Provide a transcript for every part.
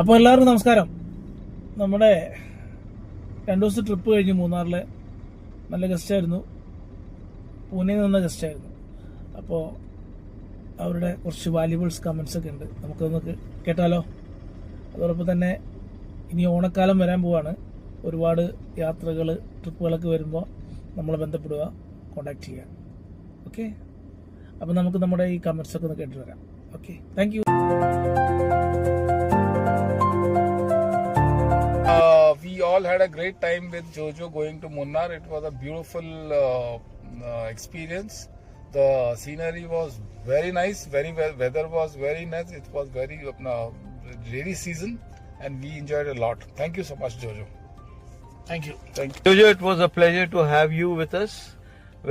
അപ്പോൾ എല്ലാവർക്കും നമസ്കാരം. നമ്മുടെ 2 ദിവസത്തെ ട്രിപ്പ് കഴിഞ്ഞ് മൂന്നാറിലെ നല്ല ഗസ്റ്റായിരുന്നു. പൂനെയിൽ നിന്ന ഗസ്റ്റായിരുന്നു. അപ്പോൾ അവരുടെ കുറച്ച് വാല്യുബിൾസ് കമൻസ് ഒക്കെ ഉണ്ട്, നമുക്കൊന്ന് കേട്ടാലോ. അതോടൊപ്പം തന്നെ ഇനി ഓണക്കാലം വരാൻ പോവാണ്. ഒരുപാട് യാത്രകൾ ട്രിപ്പുകളൊക്കെ വരുമ്പോൾ നമ്മളെ ബന്ധപ്പെടുക, കോണ്ടാക്ട് ചെയ്യുക. ഓക്കെ, അപ്പോൾ നമുക്ക് നമ്മുടെ ഈ കമൻസ് ഒക്കെ ഒന്ന് കേട്ടിട്ട് വരാം. Okay, thank you. We all had a great time with Jojo going to Munnar. It was a beautiful experience. The scenery was very nice, weather was very nice. It was very rainy season and we enjoyed a lot. Thank you so much, Jojo. Thank you. Jojo, it was a pleasure to have you with us.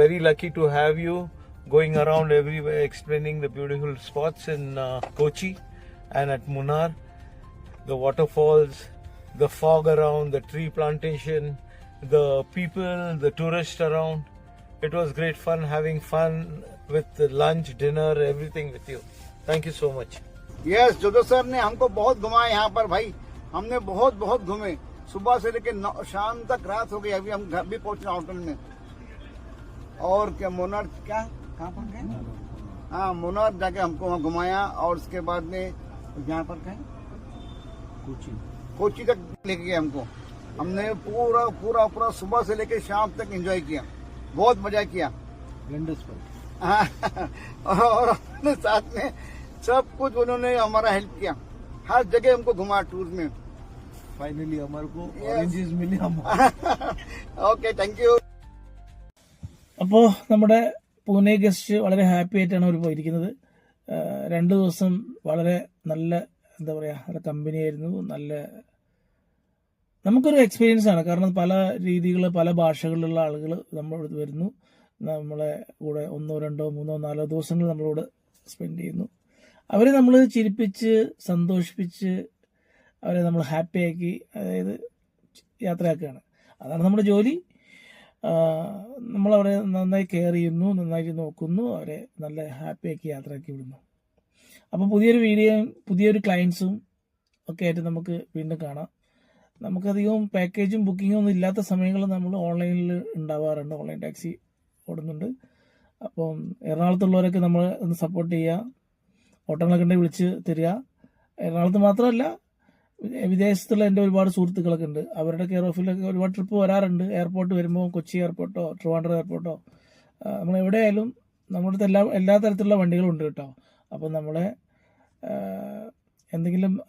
Very lucky to have you going around everywhere explaining the beautiful spots in Kochi and at Munnar, the waterfalls, the fog around, the tree plantation, the people, the tourists around. It was great fun, having fun with the lunch, dinner, everything with you. Thank you so much. Yes, जोजो sir ने हमको बहुत घुमाया यहाँ पर भाई. हमने बहुत घूमे. सुबह से लेकर शाम तक रात हो गई. अभी हम घर भी पहुंच रहे होटल में. और क्या मुन्नार, क्या कहाँ पर गए? हाँ, मुन्नार जाके हमको वहाँ घुमाया. और उसके बाद में यहाँ पर गए कोची तक लेके गए हमको. हमने पूरा सुबह से लेकर शाम तक एंजॉय किया. बहुत मजा किया. हाँ, और अपने साथ में सब कुछ उन्होंने हमारा हेल्प किया. हर जगह हमको घुमा टूर में. Finally, हमारे को oranges मिले. Okay, thank you. അപ്പോൾ നമ്മുടെ പൂനെ ഗസ്റ്റ് വളരെ ഹാപ്പി ആയിട്ടാണ് അവർ പോയിരിക്കുന്നത്. 2 ദിവസം വളരെ നല്ല, എന്താ പറയുക, നല്ല കമ്പനി ആയിരുന്നു. നല്ല നമുക്കൊരു എക്സ്പീരിയൻസ് ആണ്. കാരണം പല രീതികൾ, പല ഭാഷകളിലുള്ള ആളുകൾ നമ്മളോട് വരുന്നു. നമ്മളെ കൂടെ 1, 2, 3, 4 ദിവസങ്ങൾ നമ്മളോട് സ്പെൻഡ് ചെയ്യുന്നു. അവരെ നമ്മൾ ചിരിപ്പിച്ച് സന്തോഷിപ്പിച്ച് അവരെ നമ്മൾ ഹാപ്പിയാക്കി, അതായത് യാത്രയാക്കുകയാണ്. അതാണ് നമ്മുടെ ജോലി. നമ്മളവരെ നന്നായി കെയർ ചെയ്യുന്നു, നന്നായിട്ട് നോക്കുന്നു, അവരെ നല്ല ഹാപ്പിയാക്കി യാത്രയാക്കി വിടുന്നു. അപ്പോൾ പുതിയൊരു വീഡിയോയും പുതിയൊരു ക്ലയൻസും ഒക്കെ ആയിട്ട് നമുക്ക് വീണ്ടും കാണാം. നമുക്കധികം പാക്കേജും ബുക്കിങ്ങും ഒന്നും ഇല്ലാത്ത സമയങ്ങളിൽ നമ്മൾ ഓൺലൈനിൽ ഉണ്ടാവാറുണ്ട്. ഓൺലൈൻ ടാക്സി ഓടുന്നുണ്ട്. അപ്പം എറണാകുളത്തുള്ളവരൊക്കെ നമ്മൾ ഒന്ന് സപ്പോർട്ട് ചെയ്യുക. ഓട്ടങ്ങളൊക്കെ ഉണ്ടെങ്കിൽ വിളിച്ച് തരിക. എറണാകുളത്ത് മാത്രമല്ല, വിദേശത്തുള്ള എൻ്റെ ഒരുപാട് സുഹൃത്തുക്കളൊക്കെ ഉണ്ട്. അവരുടെ കെയർ ഓഫിലൊക്കെ ഒരുപാട് ട്രിപ്പ് വരാറുണ്ട്. എയർപോർട്ട് വരുമ്പോൾ കൊച്ചി എയർപോർട്ടോ ട്രിവാൻഡ്രം എയർപോർട്ടോ നമ്മൾ എവിടെയായാലും നമ്മുടെ അടുത്ത് എല്ലാ തരത്തിലുള്ള വണ്ടികളും ഉണ്ട് കേട്ടോ. അപ്പം നമ്മളെ എന്തെങ്കിലും